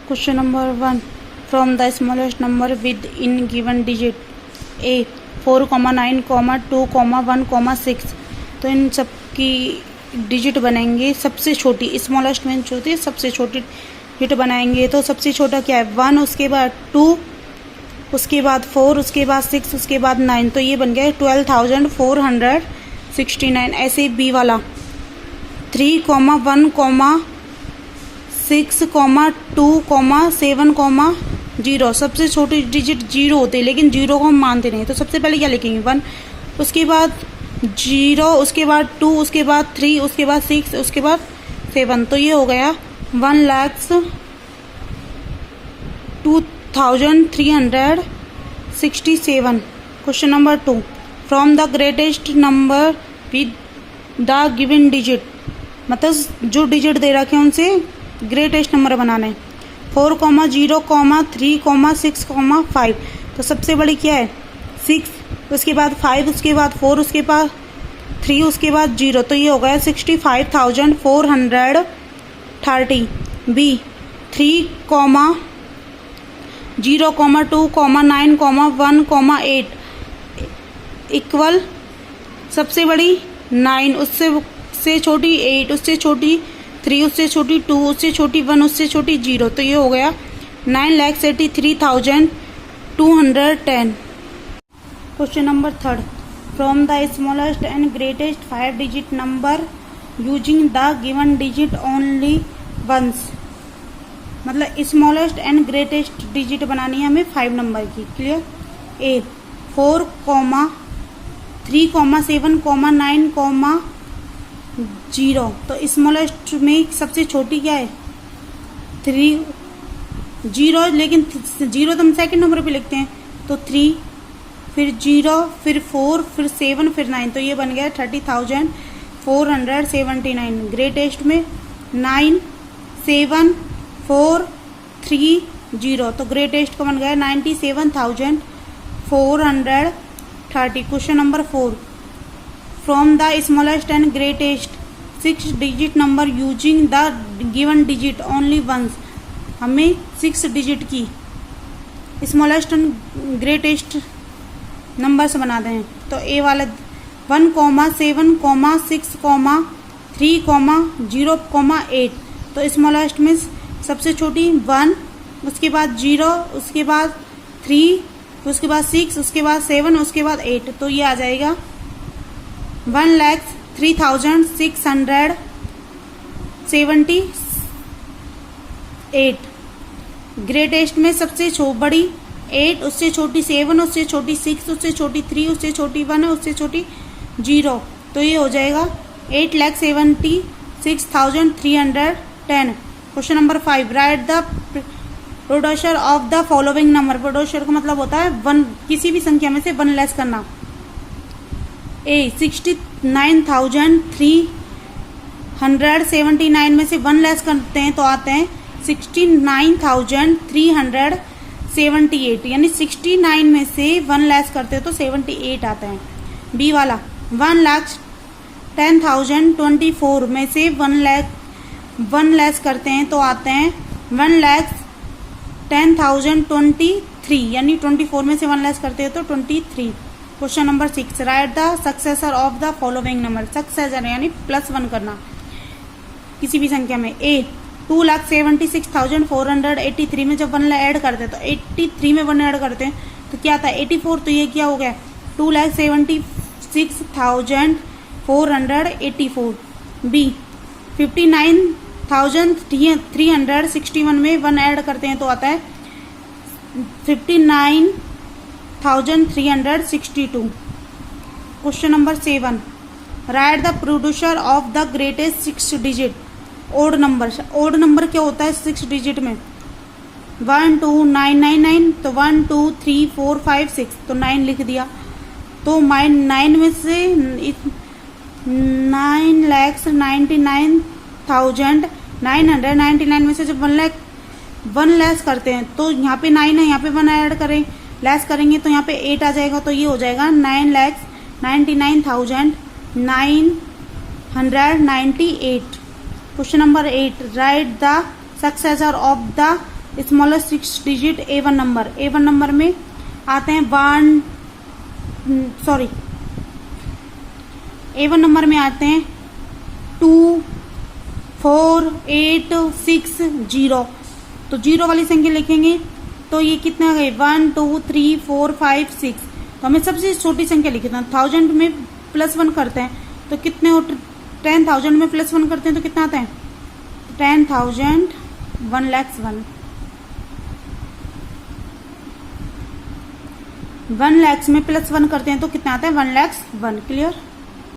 Question number 1. From the smallest number within given digit A 4, 9, 2, 1, 6. तो इन सब की digit बनेंगे सबसे छोटी, स्मॉलेस्ट में जो होती है सबसे छोटी डिजिट बनाएंगे। तो सबसे छोटा क्या है 1, उसके बाद 2, उसके बाद 4, उसके बाद 6, उसके बाद 9। तो ये बन गया 12,469। ऐसे बी वाला 3, 1, 6, 2, 7, 0। सबसे छोटी डिजिट 0 होते हैं, लेकिन 0 को हम मानते नहीं। तो सबसे पहले क्या लिखेंगे 1, उसके बाद 0, उसके बाद 2, उसके बाद 3, उसके बाद 6, उसके बाद 7। तो ये हो गया 1,02,367। Question number 2. From the greatest number with the given digit, मतलब जो डिजिट दे रखे हैं उनसे ग्रेटेस्ट नंबर बनाना है। 4, 0, 3, 6, 5। तो सबसे बड़ी क्या है 6, उसके बाद 5, उसके बाद 4, उसके बाद 3, उसके बाद 0। तो ये हो गया 65,430। बी 3, 0, 2, 9, 1, 8 इक्वल सबसे बड़ी 9, उससे छोटी 8, उससे छोटी 3, उससे छोटी 2, उससे छोटी 1, उससे छोटी 0। तो ये हो गया 9,83,210। Question number 3. From the smallest and greatest 5 digit number using the given digit only once, मतलब स्मॉलेस्ट एंड ग्रेटेस्ट डिजिट बनानी है हमें 5 नंबर की। क्लियर। ए 4, 3, 7, 9, 0। तो स्मॉलेस्ट में सबसे छोटी क्या है 3, 0, लेकिन 0 तो हम सेकेंड नंबर पे लिखते हैं। तो 3, फिर 0, फिर 4, फिर 7, फिर 9। तो ये बन गया 30,479। ग्रेटेस्ट में 9, 7, 4, 3, 0। तो ग्रेटेस्ट का बन गया 97,430। Question number 4. From the smallest and greatest 6 digit number using the given digit only once, हमें 6 डिजिट की स्मॉलेस्ट एंड ग्रेटेस्ट नंबर से बनाते हैं। तो ए वाला 1, 7, 6, 3, 0, 8। तो स्मॉलेस्ट में सबसे छोटी 1, उसके बाद 0, उसके बाद 3, उसके बाद 6, उसके बाद 7, उसके बाद 8। तो ये आ जाएगा 1,03,678। ग्रेटेस्ट में सबसे बड़ी 8, उससे छोटी 7, उससे छोटी 6, उससे छोटी 3, उससे छोटी 1, उससे छोटी 0। तो ये हो जाएगा 8,76,310। Question number 5. Right the production of the following number. Production का मतलब होता है 1, किसी भी संख्या में से 1 लेस करना। ए 69,379 में से 1 लेस करते हैं तो आते हैं 69,378, यानी 69 में से 1 लेस करते हैं तो 78 आते हैं। बी वाला 1,10,024 में से 1 लेस करते हैं तो आते हैं 1,10,023, यानी 24 में से 1 लेस करते हैं तो 23। Question number 6. Right the successor of the following number. Successor यानी +1 करना किसी भी संख्या में। ए 2,76,483 में जब 1 ऐड करते हैं तो 83 में 1 ऐड करते हैं तो क्या आता है 84। तो ये क्या हो गया 2,76,484। बी 59,361 में 1 ऐड करते हैं तो आता है 59,362। Question number 7. Write the producer of the greatest 6 digit odd number. Odd number क्या होता है 6 डिजिट में 1, 2, 9, 9, 9। तो 1, 2, 3, 4, 5, 6। तो 9 लिख दिया। तो 9 में से 9,99,999 में से जब 1 लेस करते हैं तो यहाँ पे 9 है, यहाँ पे 1 ऐड करें, लेस करेंगे तो यहाँ पे 8 आ जाएगा। तो ये हो जाएगा 9,99,998। Question number 8. Right the successor of the smallest 6 digit A1 number. A1 number में आते हैं A1 नंबर में आते हैं 2, 4, 8, 6, 0। तो 0 वाली संख्या लिखेंगे तो ये कितना है 1, 2, 3, 4, 5, 6। तो हमें सबसे छोटी संख्या लिखी था। 1000 में +1 करते हैं तो कितने 10,000 में +1 करते हैं तो कितना आता है 10,000 1,01,000 1 लाख में +1 करते हैं तो कितना आता है 1,01,000। क्लियर।